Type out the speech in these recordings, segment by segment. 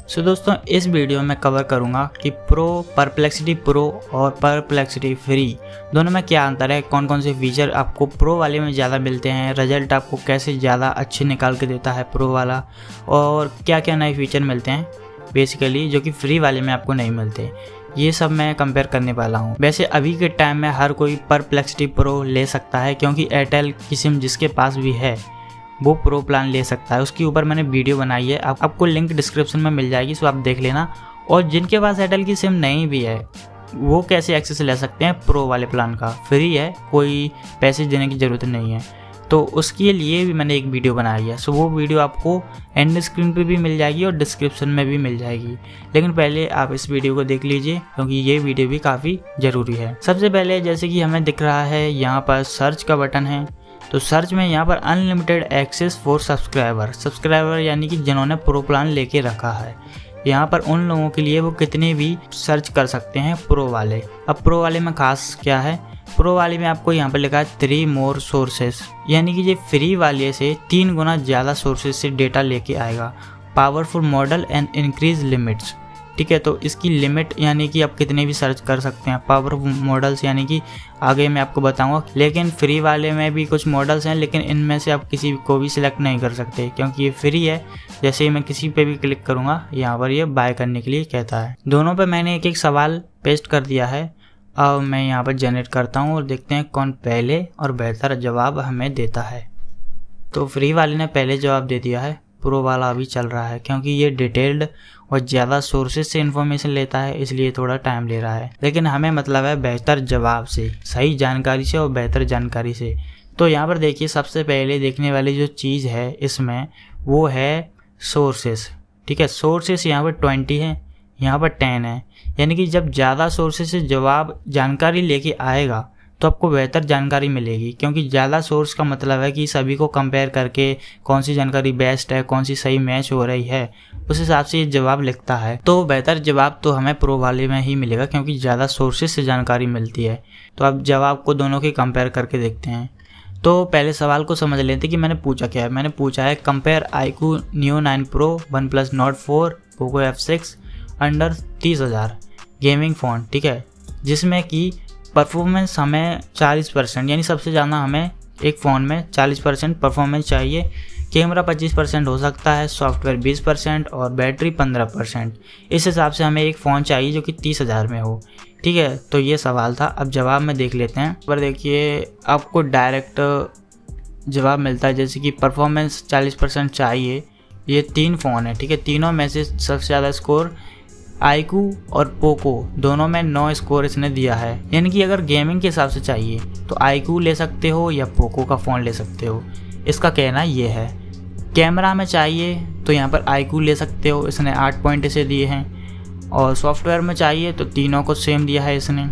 सो दोस्तों इस वीडियो में कवर करूंगा कि प्रो, परप्लेक्सिटी प्रो और परप्लेक्सिटी फ्री दोनों में क्या अंतर है, कौन कौन से फीचर आपको प्रो वाले में ज़्यादा मिलते हैं, रिजल्ट आपको कैसे ज़्यादा अच्छे निकाल के देता है प्रो वाला, और क्या क्या नए फीचर मिलते हैं बेसिकली जो कि फ्री वाले में आपको नहीं मिलते। ये सब मैं कंपेयर करने वाला हूँ। वैसे अभी के टाइम में हर कोई परप्लेक्सिटी प्रो ले सकता है क्योंकि एयरटेल की सिम जिसके पास भी है वो प्रो प्लान ले सकता है। उसके ऊपर मैंने वीडियो बनाई है, आपको लिंक डिस्क्रिप्शन में मिल जाएगी, सो आप देख लेना। और जिनके पास एयरटेल की सिम नहीं भी है वो कैसे एक्सेस ले सकते हैं प्रो वाले प्लान का, फ्री है, कोई पैसे देने की ज़रूरत नहीं है। तो उसके लिए भी मैंने एक वीडियो बनाई है, सो वो वीडियो आपको एंड स्क्रीन पे भी मिल जाएगी और डिस्क्रिप्शन में भी मिल जाएगी। लेकिन पहले आप इस वीडियो को देख लीजिए क्योंकि ये वीडियो भी काफ़ी ज़रूरी है। सबसे पहले जैसे कि हमें दिख रहा है यहाँ पर सर्च का बटन है, तो सर्च में यहाँ पर अनलिमिटेड एक्सेस फॉर सब्सक्राइबर यानी कि जिन्होंने प्रो प्लान लेके रखा है, यहाँ पर उन लोगों के लिए वो कितने भी सर्च कर सकते हैं प्रो वाले। अब प्रो वाले में खास क्या है, प्रो वाले में आपको यहाँ पर लिखा है 3 मोर सोर्सेस, यानी कि ये फ्री वाले से 3 गुना ज़्यादा सोर्सेस से डेटा लेके आएगा। Powerful model and increase limits, ठीक है, तो इसकी लिमिट यानी कि आप कितने भी सर्च कर सकते हैं। पावरफुल मॉडल्स यानी कि आगे मैं आपको बताऊंगा। लेकिन फ्री वाले में भी कुछ मॉडल्स हैं, लेकिन इनमें से आप किसी को भी सिलेक्ट नहीं कर सकते क्योंकि ये फ्री है। जैसे ही मैं किसी पे भी क्लिक करूंगा यहाँ पर ये बाय करने के लिए कहता है। दोनों पे मैंने एक एक सवाल पेस्ट कर दिया है। अब मैं यहाँ पर जनरेट करता हूँ और देखते हैं कौन पहले और बेहतर जवाब हमें देता है। तो फ्री वाले ने पहले जवाब दे दिया है, प्रो वाला अभी चल रहा है क्योंकि ये डिटेल्ड और ज़्यादा सोर्सेज से इन्फॉर्मेशन लेता है, इसलिए थोड़ा टाइम ले रहा है। लेकिन हमें मतलब है बेहतर जवाब से, सही जानकारी से और बेहतर जानकारी से। तो यहाँ पर देखिए सबसे पहले देखने वाली जो चीज़ है इसमें वो है सोर्सेस, ठीक है। सोर्सेस यहाँ पर 20 है, यहाँ पर 10 है, यानी कि जब ज़्यादा सोर्सेज से जवाब जानकारी लेके आएगा तो आपको बेहतर जानकारी मिलेगी क्योंकि ज़्यादा सोर्स का मतलब है कि सभी को कंपेयर करके कौन सी जानकारी बेस्ट है, कौन सी सही मैच हो रही है, उस हिसाब से ये जवाब लिखता है। तो बेहतर जवाब तो हमें प्रो वाले में ही मिलेगा क्योंकि ज़्यादा सोर्सेज से जानकारी मिलती है। तो अब जवाब को दोनों की कंपेयर करके देखते हैं। तो पहले सवाल को समझ लेते कि मैंने पूछा क्या है। मैंने पूछा है compare iQOO Neo 9 Pro, OnePlus Nord 4, Poco F6 under 30,000 gaming phone, ठीक है, जिसमें कि परफॉर्मेंस हमें 40% यानी सबसे ज़्यादा हमें एक फ़ोन में 40% परफॉर्मेंस चाहिए। कैमरा 25% हो सकता है, सॉफ्टवेयर 20% और बैटरी 15%। इस हिसाब से हमें एक फ़ोन चाहिए जो कि 30,000 में हो, ठीक है। तो ये सवाल था। अब जवाब में देख लेते हैं। पर देखिए आपको डायरेक्ट जवाब मिलता है जैसे कि परफॉर्मेंस 40% चाहिए। ये 3 फ़ोन है, ठीक है, तीनों में से सबसे ज़्यादा स्कोर iQOO और पोको दोनों में 9 स्कोर इसने दिया है। यानी कि अगर गेमिंग के हिसाब से चाहिए तो iQOO ले सकते हो या पोको का फ़ोन ले सकते हो, इसका कहना ये है। कैमरा में चाहिए तो यहाँ पर iQOO ले सकते हो, इसने 8 पॉइंट इसे दिए हैं। और सॉफ्टवेयर में चाहिए तो तीनों को सेम दिया है इसने,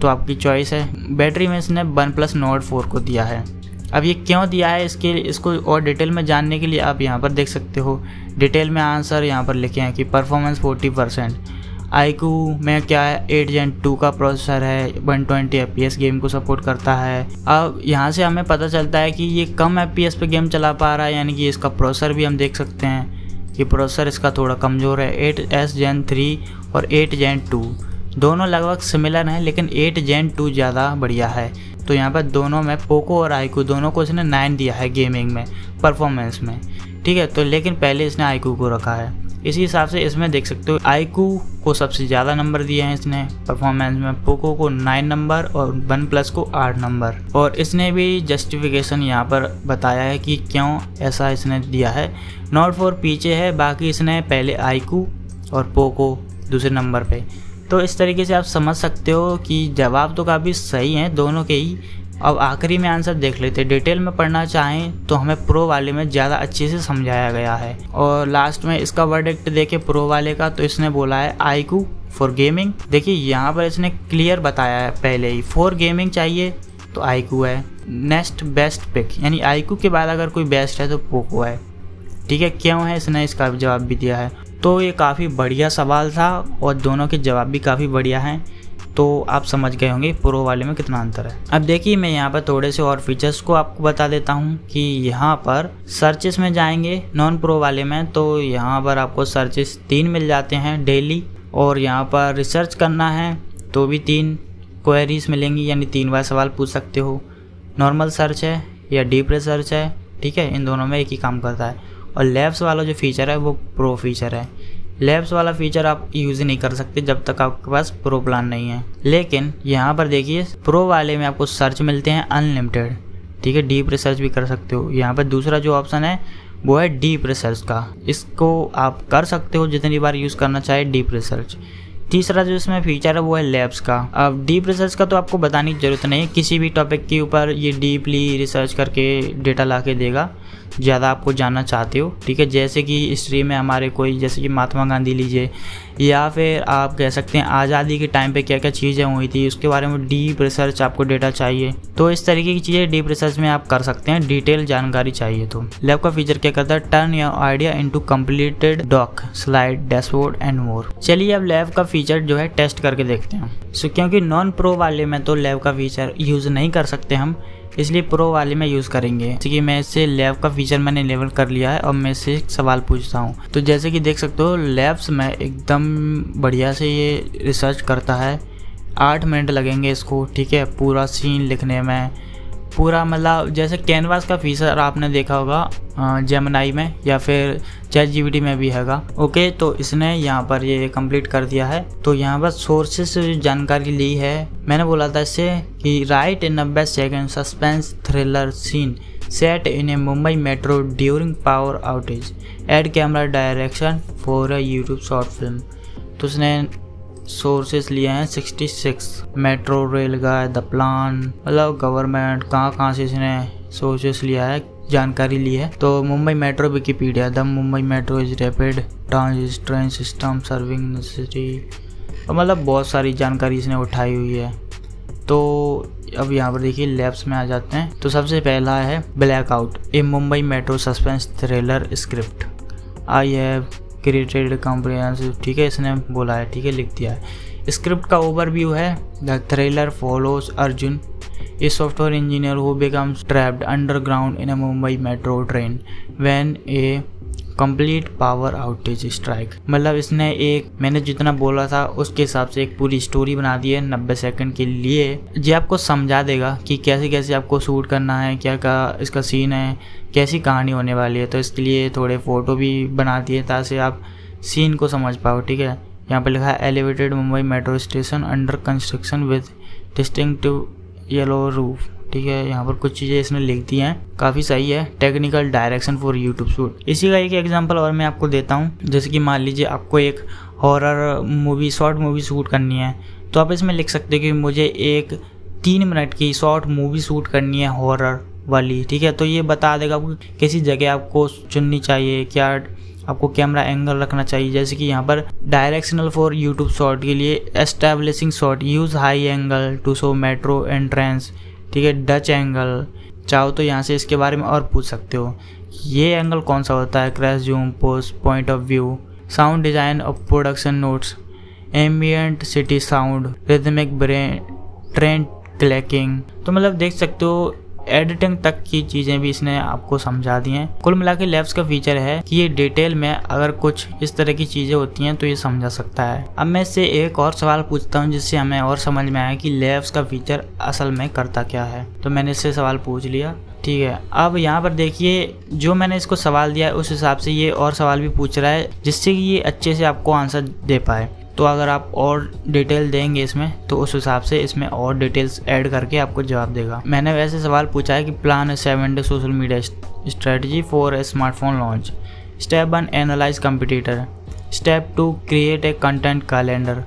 तो आपकी चॉइस है। बैटरी में इसने OnePlus Nord 4 को दिया है। अब ये क्यों दिया है इसको और डिटेल में जानने के लिए आप यहाँ पर देख सकते हो। डिटेल में आंसर यहाँ पर लिखे हैं कि परफॉर्मेंस 40%। iQOO में क्या है, 8 Gen 2 का प्रोसेसर है, 120 FPS गेम को सपोर्ट करता है। अब यहाँ से हमें पता चलता है कि ये कम FPS पे गेम चला पा रहा है, यानी कि इसका प्रोसेसर भी हम देख सकते हैं कि प्रोसेसर इसका थोड़ा कमज़ोर है। 8S Gen 3 और 8 Gen 2 दोनों लगभग सिमिलर हैं, लेकिन 8 Gen 2 ज़्यादा बढ़िया है। तो यहाँ पर दोनों में पोको और iQOO दोनों को इसने 9 दिया है गेमिंग में, परफॉर्मेंस में, ठीक है। तो लेकिन पहले इसने iQOO को रखा है, इसी हिसाब से इसमें देख सकते हो iQOO को सबसे ज़्यादा नंबर दिए हैं इसने परफॉर्मेंस में, पोको को 9 नंबर और OnePlus को 8 नंबर। और इसने भी जस्टिफिकेशन यहाँ पर बताया है कि क्यों ऐसा इसने दिया है। Nord 4 पीछे है, बाकी इसने पहले iQOO और पोको दूसरे नंबर पे। तो इस तरीके से आप समझ सकते हो कि जवाब तो काफ़ी सही हैं दोनों के ही। अब आखिरी में आंसर देख लेते हैं। डिटेल में पढ़ना चाहें तो हमें प्रो वाले में ज़्यादा अच्छे से समझाया गया है। और लास्ट में इसका वर्डिक्ट देखे प्रो वाले का, तो इसने बोला है iQOO फॉर गेमिंग। देखिए यहाँ पर इसने क्लियर बताया है पहले ही, फॉर गेमिंग चाहिए तो iQOO है। नेक्स्ट बेस्ट पिक, यानी iQOO के बाद अगर कोई बेस्ट है तो पोको है, ठीक है। क्यों है इसने इसका जवाब भी दिया है। तो ये काफ़ी बढ़िया सवाल था और दोनों के जवाब भी काफ़ी बढ़िया हैं। तो आप समझ गए होंगे प्रो वाले में कितना अंतर है। अब देखिए मैं यहाँ पर थोड़े से और फीचर्स को आपको बता देता हूँ कि यहाँ पर सर्चेस में जाएंगे नॉन प्रो वाले में, तो यहाँ पर आपको सर्चेस 3 मिल जाते हैं डेली, और यहाँ पर रिसर्च करना है तो भी 3 क्वेरीज मिलेंगी, यानी 3 बार सवाल पूछ सकते हो। नॉर्मल सर्च है या डीप रिसर्च है, ठीक है, इन दोनों में एक ही काम करता है। और लैब्स वाला जो फीचर है वो प्रो फीचर है। लैब्स वाला फीचर आप यूज़ नहीं कर सकते जब तक आपके पास प्रो प्लान नहीं है। लेकिन यहाँ पर देखिए प्रो वाले में आपको सर्च मिलते हैं अनलिमिटेड, ठीक है, डीप रिसर्च भी कर सकते हो। यहाँ पर दूसरा जो ऑप्शन है वो है डीप रिसर्च का, इसको आप कर सकते हो जितनी बार यूज़ करना चाहे डीप रिसर्च। तीसरा जो इसमें फीचर है वो है लैब्स का। अब डीप रिसर्च का तो आपको बताने की ज़रूरत नहीं है, किसी भी टॉपिक के ऊपर ये डीपली रिसर्च करके डेटा ला के देगा, ज़्यादा आपको जानना चाहते हो, ठीक है। जैसे कि हिस्ट्री में हमारे कोई, जैसे कि महात्मा गांधी लीजिए, या फिर आप कह सकते हैं आज़ादी के टाइम पे क्या क्या चीज़ें हुई थी उसके बारे में डीप रिसर्च आपको डेटा चाहिए, तो इस तरीके की चीज़ें डीप रिसर्च में आप कर सकते हैं, डिटेल जानकारी चाहिए तो। लैब का फीचर क्या करता है, turn your idea into completed doc, slide, dashboard and more. चलिए अब लैब का फीचर जो है टेस्ट करके देखते हैं। क्योंकि नॉन प्रो वाले में तो लैब का फीचर यूज़ नहीं कर सकते हम, इसलिए प्रो वाले में यूज़ करेंगे। जैसे कि मैं इससे लैब का फीचर मैंने लेवल कर लिया है और मैं इससे एक सवाल पूछता हूँ। तो जैसे कि देख सकते हो लैब्स में एकदम बढ़िया से ये रिसर्च करता है। 8 मिनट लगेंगे इसको, ठीक है, पूरा सीन लिखने में, पूरा मतलब जैसे कैनवास का फीचर आपने देखा होगा जेमिनी में या फिर ChatGPT में भी हैगा। ओके, तो इसने यहाँ पर ये कंप्लीट कर दिया है। तो यहाँ पर सोर्सेस से जो जानकारी ली है, मैंने बोला था इससे कि right in 90 second suspense thriller scene set in a Mumbai metro during power outage, add camera direction for a YouTube short film. तो उसने सोर्सेस लिए हैं 66, मेट्रो रेल का, द प्लान, मतलब गवर्नमेंट कहाँ से इसने सोर्सेस लिया है, जानकारी ली है। तो Mumbai metro Wikipedia, the Mumbai metro is rapid transit train system serving city, मतलब बहुत सारी जानकारी इसने उठाई हुई है। तो अब यहाँ पर देखिए लैब्स में आ जाते हैं। तो सबसे पहला है blackout, A Mumbai metro suspense thriller script, I have created comprehensive, ठीक है, इसने बोला है, ठीक है, लिख दिया है। स्क्रिप्ट का ओवरव्यू है, the thriller follows Arjun, a software engineer who becomes trapped underground in a Mumbai metro train when A complete power outage strike. मतलब इसने एक, मैंने जितना बोला था उसके हिसाब से एक पूरी स्टोरी बना दी है 90 सेकंड के लिए। ये आपको समझा देगा कि कैसे कैसे आपको शूट करना है, क्या क्या इसका सीन है, कैसी कहानी होने वाली है। तो इसके लिए थोड़े फ़ोटो भी बना दिए ताकि आप सीन को समझ पाओ, ठीक है। यहाँ पर लिखा है elevated Mumbai metro station under construction with distinctive yellow roof, ठीक है। यहाँ पर कुछ चीज़ें इसने लिख दी हैं, काफ़ी सही है। Technical direction for YouTube shoot, इसी का एक एग्जांपल और मैं आपको देता हूँ। जैसे कि मान लीजिए आपको एक horror movie, short movie shoot करनी है, तो आप इसमें लिख सकते हो कि मुझे एक 3 मिनट की शॉर्ट मूवी शूट करनी है हॉरर वाली, ठीक है। तो ये बता देगा आपको किसी जगह आपको चुननी चाहिए, क्या आपको कैमरा एंगल रखना चाहिए। जैसे कि यहाँ पर डायरेक्शनल फॉर यूट्यूब शॉट के लिए establishing shot, use high angle to show metro entrance, ठीक है, डच एंगल। चाहो तो यहाँ से इसके बारे में और पूछ सकते हो, ये एंगल कौन सा होता है, crash, zoom, post, point of view, sound design of production notes, ambient city sound, rhythmic train clacking. तो मतलब देख सकते हो एडिटिंग तक की चीज़ें भी इसने आपको समझा दी हैं। कुल मिला के लैब्स का फीचर है कि ये डिटेल में अगर कुछ इस तरह की चीज़ें होती हैं तो ये समझा सकता है। अब मैं इससे एक और सवाल पूछता हूँ जिससे हमें और समझ में आया कि लैब्स का फीचर असल में करता क्या है। तो मैंने इससे सवाल पूछ लिया, ठीक है। अब यहाँ पर देखिए जो मैंने इसको सवाल दिया है उस हिसाब से ये और सवाल भी पूछ रहा है जिससे कि ये अच्छे से आपको आंसर दे पाए। तो अगर आप और डिटेल देंगे इसमें तो उस हिसाब से इसमें और डिटेल्स ऐड करके आपको जवाब देगा। मैंने वैसे सवाल पूछा है कि plan 7 day social media strategy for a smartphone launch, step 1 analyse competitor, step 2 create a content calendar,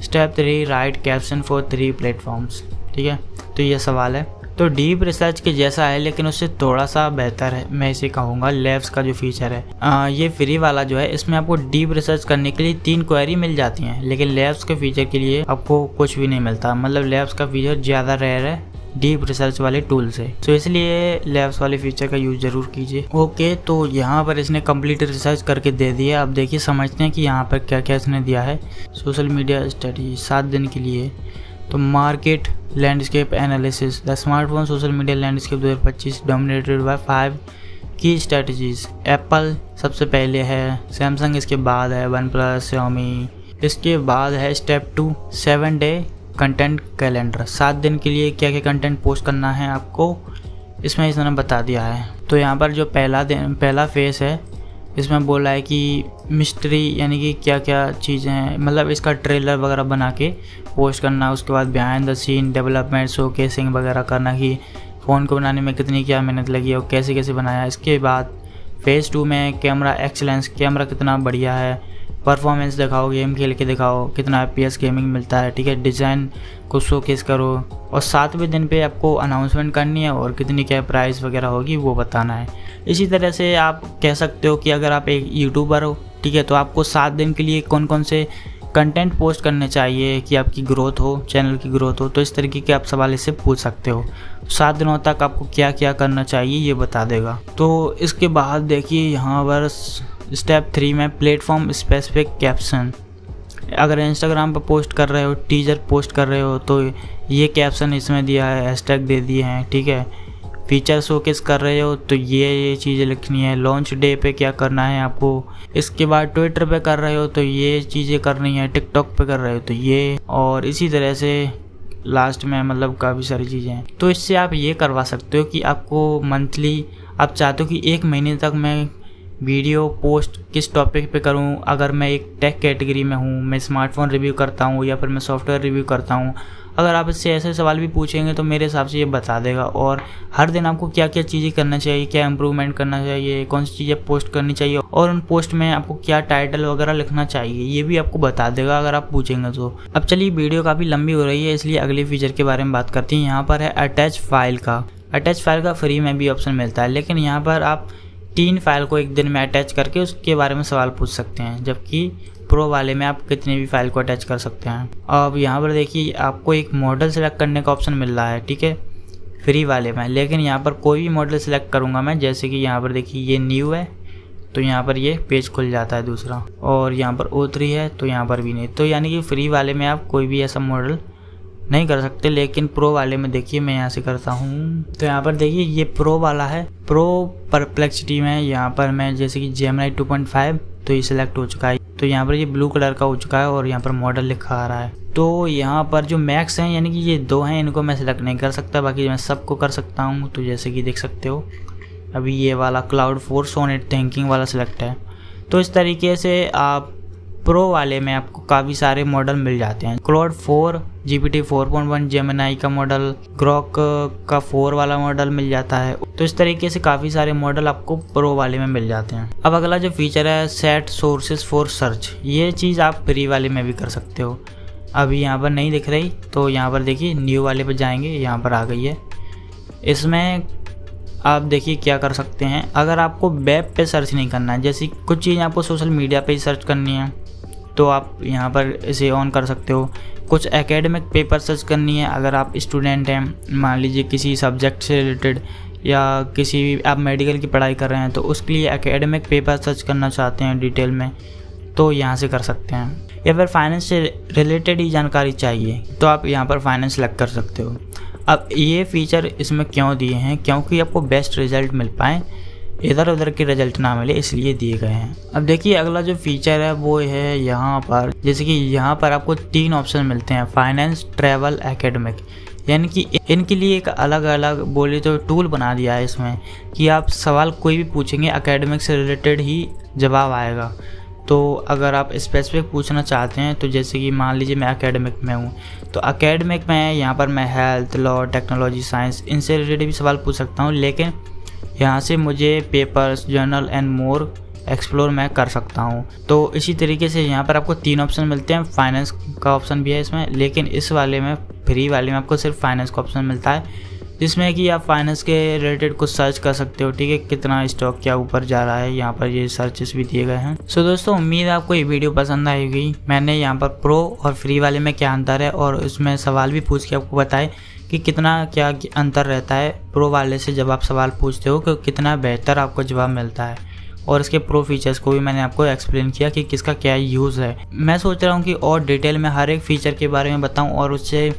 step 3 right caption for 3 platforms, ठीक है। तो ये सवाल है, तो डीप रिसर्च के जैसा है लेकिन उससे थोड़ा सा बेहतर है, मैं इसे कहूँगा लैब्स का जो फीचर है। ये फ्री वाला जो है इसमें आपको डीप रिसर्च करने के लिए 3 क्वेरी मिल जाती हैं, लेकिन लैब्स के फीचर के लिए आपको कुछ भी नहीं मिलता। मतलब लैब्स का फीचर ज़्यादा रेयर है डीप रिसर्च वाले टूल से। तो इसलिए लैब्स वाले फीचर का यूज जरूर कीजिए। ओके, तो यहाँ पर इसने कंप्लीट रिसर्च करके दे दिया। अब देखिए समझते हैं कि यहाँ पर क्या क्या इसने दिया है। सोशल मीडिया स्टडी 7 दिन के लिए, तो market landscape analysis, the smartphone social media landscape 2025 dominated by 5 की स्ट्रेटजीज। एप्पल सबसे पहले है, सैमसंग इसके बाद है, वन प्लस, Xiaomi, इसके बाद है स्टेप 2 7 डे कंटेंट कैलेंडर। 7 दिन के लिए क्या क्या कंटेंट पोस्ट करना है आपको इसमें इसने बता दिया है। तो यहाँ पर जो पहला फेस है इसमें बोला है कि मिस्ट्री यानी कि क्या क्या चीज़ें हैं, मतलब इसका ट्रेलर वगैरह बना के पोस्ट करना। उसके बाद behind the scene development showcasing वगैरह करना कि फ़ोन को बनाने में कितनी क्या मेहनत लगी है और कैसे कैसे बनाया। इसके बाद फेज़ 2 में कैमरा एक्सीलेंस, कैमरा कितना बढ़िया है, परफॉर्मेंस दिखाओ, गेम खेल के दिखाओ कितना FPS गेमिंग मिलता है, ठीक है, डिज़ाइन को शोकेस करो। और 7वें दिन पे आपको अनाउंसमेंट करनी है और कितनी क्या प्राइस वगैरह होगी वो बताना है। इसी तरह से आप कह सकते हो कि अगर आप एक यूट्यूबर हो, ठीक है, तो आपको 7 दिन के लिए कौन कौन से कंटेंट पोस्ट करने चाहिए कि आपकी ग्रोथ हो, चैनल की ग्रोथ हो। तो इस तरीके के आप सवाल इससे पूछ सकते हो। 7 दिनों तक आपको क्या क्या करना चाहिए ये बता देगा। तो इसके बाद देखिए यहाँ पर स्टेप 3 में प्लेटफॉर्म स्पेसिफिक कैप्शन। अगर इंस्टाग्राम पर पोस्ट कर रहे हो, टीजर पोस्ट कर रहे हो, तो ये कैप्शन इसमें दिया है, हैशटैग दे दिए हैं, ठीक है। फीचर शोकेस कर रहे हो तो ये चीज़ें लिखनी है। लॉन्च डे पे क्या करना है आपको। इसके बाद ट्विटर पे कर रहे हो तो ये चीज़ें करनी है, टिकटॉक पे कर रहे हो तो ये, और इसी तरह से लास्ट में मतलब काफ़ी सारी चीज़ें हैं। तो इससे आप ये करवा सकते हो कि आपको मंथली आप चाहते हो कि 1 महीने तक मैं वीडियो पोस्ट किस टॉपिक पे करूं। अगर मैं एक टेक कैटेगरी में हूं, मैं स्मार्टफोन रिव्यू करता हूं या फिर मैं सॉफ्टवेयर रिव्यू करता हूं, अगर आप इससे ऐसे सवाल भी पूछेंगे तो मेरे हिसाब से ये बता देगा। और हर दिन आपको क्या क्या चीज़ें करना चाहिए, क्या इंप्रूवमेंट करना चाहिए, कौन सी चीज़ें पोस्ट करनी चाहिए और उन पोस्ट में आपको क्या टाइटल वगैरह लिखना चाहिए, ये भी आपको बता देगा अगर आप पूछेंगे तो। अब चलिए, वीडियो काफ़ी लंबी हो रही है इसलिए अगले फीचर के बारे में बात करते हैं। यहाँ पर है अटैच फाइल का। अटैच फाइल का फ्री में भी ऑप्शन मिलता है, लेकिन यहाँ पर आप 3 फाइल को एक दिन में अटैच करके उसके बारे में सवाल पूछ सकते हैं, जबकि प्रो वाले में आप कितने भी फाइल को अटैच कर सकते हैं। अब यहाँ पर देखिए आपको एक मॉडल सेलेक्ट करने का ऑप्शन मिल रहा है, ठीक है, फ्री वाले में। लेकिन यहाँ पर कोई भी मॉडल सेलेक्ट करूँगा मैं, जैसे कि यहाँ पर देखिए ये न्यू है तो यहाँ पर ये पेज खुल जाता है दूसरा, और यहाँ पर O3 है तो यहाँ पर भी नहीं। तो यानी कि फ्री वाले में आप कोई भी ऐसा मॉडल नहीं कर सकते, लेकिन प्रो वाले में देखिए मैं यहाँ से करता हूँ। तो यहाँ पर देखिए ये प्रो वाला है। प्रो परप्लेक्सिटी में यहाँ पर मैं जैसे कि Gemini 2.5 तो ये सिलेक्ट हो चुका है। तो यहाँ पर ये ब्लू कलर का हो चुका है और यहाँ पर मॉडल लिखा आ रहा है। तो यहाँ पर जो मैक्स हैं यानी कि ये 2 हैं, इनको मैं सिलेक्ट नहीं कर सकता, बाकी मैं सबको कर सकता हूँ। तो जैसे कि देख सकते हो अभी ये वाला Cloud 4 सोनेट थिंकिंग वाला सिलेक्ट है। तो इस तरीके से आप प्रो वाले में आपको काफ़ी सारे मॉडल मिल जाते हैं। Claude 4, GPT 4.1, Gemini का मॉडल, Grok का 4 वाला मॉडल मिल जाता है। तो इस तरीके से काफ़ी सारे मॉडल आपको प्रो वाले में मिल जाते हैं। अब अगला जो फीचर है सेट सोर्सेज फॉर सर्च, ये चीज़ आप फ्री वाले में भी कर सकते हो। अभी यहाँ पर नहीं दिख रही, तो यहाँ पर देखिए न्यू वाले पर जाएंगे, यहाँ पर आ गई है। इसमें आप देखिए क्या कर सकते हैं। अगर आपको वेब पे सर्च नहीं करना है, जैसे कुछ चीज़ आपको सोशल मीडिया पे ही सर्च करनी है, तो आप यहाँ पर इसे ऑन कर सकते हो। कुछ एकेडमिक पेपर सर्च करनी है, अगर आप स्टूडेंट हैं, मान लीजिए किसी सब्जेक्ट से रिलेटेड या किसी आप मेडिकल की पढ़ाई कर रहे हैं, तो उसके लिए एकेडमिक पेपर सर्च करना चाहते हैं डिटेल में, तो यहाँ से कर सकते हैं। या फिर फाइनेंस से रिलेटेड ही जानकारी चाहिए तो आप यहाँ पर फाइनेंस सेलेक्ट कर सकते हो। अब ये फीचर इसमें क्यों दिए हैं, क्योंकि आपको बेस्ट रिजल्ट मिल पाएँ, इधर उधर के रिजल्ट ना मिले, इसलिए दिए गए हैं। अब देखिए अगला जो फीचर है वो है यहाँ पर, जैसे कि यहाँ पर आपको 3 ऑप्शन मिलते हैं, फाइनेंस, ट्रैवल, एकेडमिक। यानी कि इनके लिए एक अलग अलग बोले तो टूल बना दिया है इसमें कि आप सवाल कोई भी पूछेंगे एकेडमिक से रिलेटेड ही जवाब आएगा। तो अगर आप स्पेसिफिक पूछना चाहते हैं, तो जैसे कि मान लीजिए मैं एकेडमिक में हूँ, तो एकेडमिक में यहाँ पर मैं हेल्थ, लॉ, टेक्नोलॉजी, साइंस इनसे रिलेटेड भी सवाल पूछ सकता हूँ, लेकिन यहाँ से मुझे papers, journal and more explore मैं कर सकता हूँ। तो इसी तरीके से यहाँ पर आपको 3 ऑप्शन मिलते हैं। फाइनेंस का ऑप्शन भी है इसमें, लेकिन इस वाले में फ्री वाले में आपको सिर्फ फाइनेंस का ऑप्शन मिलता है, जिसमें कि आप फाइनेंस के रिलेटेड कुछ सर्च कर सकते हो, ठीक है, कितना स्टॉक क्या ऊपर जा रहा है, यहाँ पर ये सर्चेस भी दिए गए हैं। सो दोस्तों, उम्मीद है आपको ये वीडियो पसंद आएगी। मैंने यहाँ पर प्रो और फ्री वाले में क्या अंतर है और उसमें सवाल भी पूछ के आपको बताए कि कितना क्या अंतर रहता है प्रो वाले से जब आप सवाल पूछते हो, कि कितना बेहतर आपको जवाब मिलता है। और इसके प्रो फीचर्स को भी मैंने आपको एक्सप्लेन किया कि किसका क्या यूज़ है। मैं सोच रहा हूँ कि और डिटेल में हर एक फ़ीचर के बारे में बताऊँ और उससे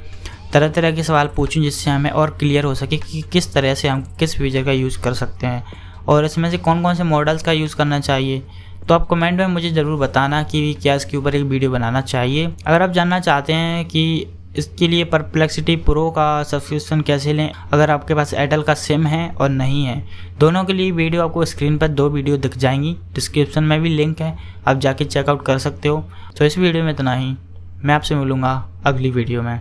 तरह तरह के सवाल पूछूं, जिससे हमें और क्लियर हो सके कि किस तरह से हम किस फीचर का यूज़ कर सकते हैं और इसमें से कौन कौन से मॉडल्स का यूज़ करना चाहिए। तो आप कमेंट में मुझे ज़रूर बताना कि क्या इसके ऊपर एक वीडियो बनाना चाहिए। अगर आप जानना चाहते हैं कि इसके लिए परप्लेक्सिटी प्रो का सब्सक्रिप्शन कैसे लें, अगर आपके पास एयरटेल का सिम है और नहीं है, दोनों के लिए वीडियो आपको स्क्रीन पर 2 वीडियो दिख जाएंगी। डिस्क्रिप्शन में भी लिंक है, आप जाके चेकआउट कर सकते हो। तो इस वीडियो में इतना ही, मैं आपसे मिलूँगा अगली वीडियो में।